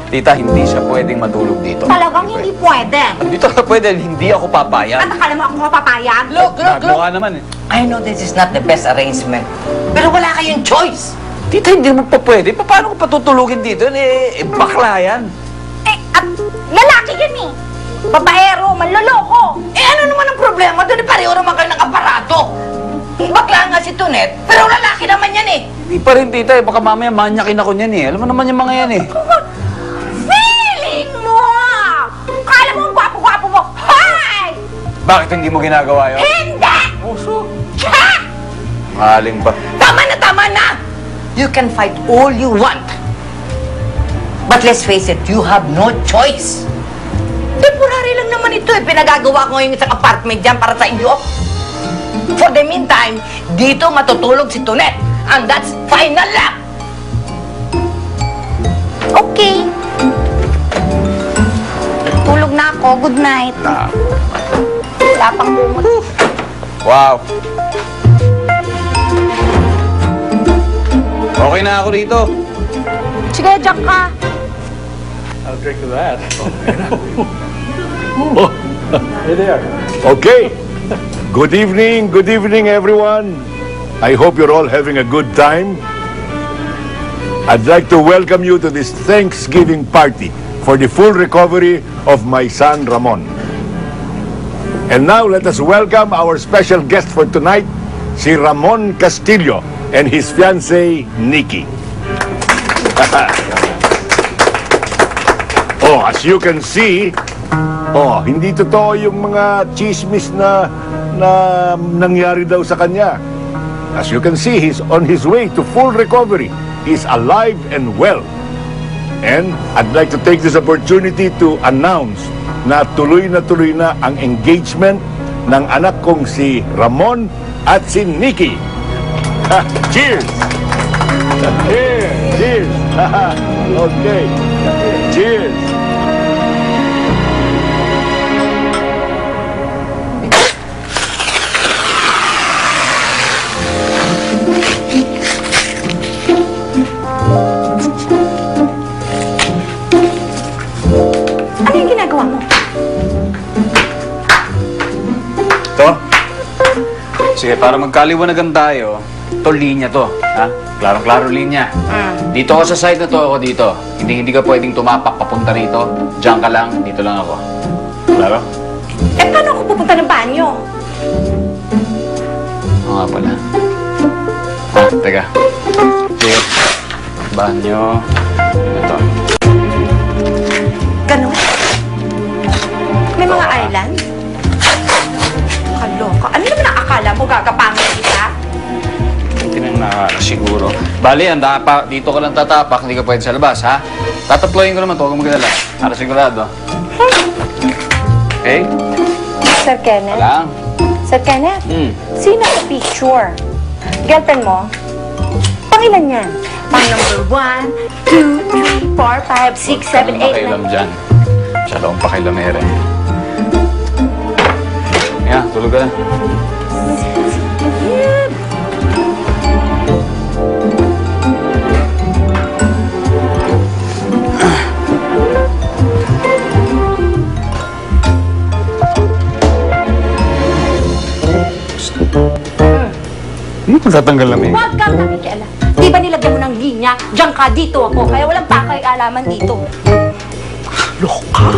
Tita, hindi siya pwedeng matulog dito. Talagang hindi pwede. Dito ka pwede, hindi ako papayag. At akala mo ako mapapayag? Look! Nagawa naman eh. I know this is not the best arrangement, pero wala kayong choice. Tita, hindi naman pa pwede. Paano ko patutulugin dito? Bakla yan. At lalaki yan eh. Babaero, manloloko. Ano naman ang problema? Doon pareho naman kayo ng aparato. Bakla nga si Tonet, pero lalaki naman yan eh. Hindi pa rin, tita. Baka mamaya manyakin ako niyan eh. Alam mo naman yung mga yan eh. Feeling mo! Kala mo ang gwapo-gwapo mo. Hay! Bakit hindi mo ginagawa yun? Hindi! Puso. Tsa! Maling pa. Tama na, tama na! You can fight all you want. But let's face it, you have no choice. Temporary lang naman ito eh. Pinagagawa ko ngayon isang apartment dyan para sa inyo. For the meantime, dito matutulog si Tonet. And that's final lang. Okay. Tulog na ako. Good night. Wala pang kumot. Wow. Okay na ako dito. Sige, Jack ka. I'll drink to that. Hey there. Okay. Good evening, everyone. I hope you're all having a good time. I'd like to welcome you to this Thanksgiving party for the full recovery of my son, Ramon. And now let us welcome our special guest for tonight, si Ramon Castillo and his fiancée, Nikki. Oh, as you can see, hindi totoo yung mga chismis na nangyari daw sa kanya. As you can see, he's on his way to full recovery. He's alive and well. And I'd like to take this opportunity to announce na tuloy na ang engagement ng anak kong si Ramon at si Nikki. Cheers! Cheers! Okay. Cheers! Ano yung ginagawa mo? Ito? Sige, para magkaliwanagan tayo, ito linya to. Ha? Klarong-klaro linya. Dito ako sa side na to, ako dito. Hindi ka pwedeng tumapak papunta rito. Diyan ka lang, dito lang ako. Klaro? Paano ako pupunta ng banyo? Oo nga pala. Teka. Sige. Banyo. Ito. Ganon? May mga island? Kaloka. Ano naman ang akala mo? Gagapangin kita? Hindi na siguro. Bali, dito ka lang tatapak, hindi ka pwede sa labas, ha? Tataployin ko naman to, huwag kang magdala. Para sigurado. Okay? Sir Kenneth? Walang. Sir Kenneth? Sino sa picture? Girlfriend mo? Pangilan yan? Pang number 1, 2, 3, 4, 5, 6, 7, 8, 9. Pakilam dyan. Masyado akong pakilamere. Yeah, tulog ka na. Tatanggal namin. Huwag kang nakikialam. Di ba nilagyan mo ng linya? Diyan ka, dito ako. Kaya walang pakay-alaman dito. Loka.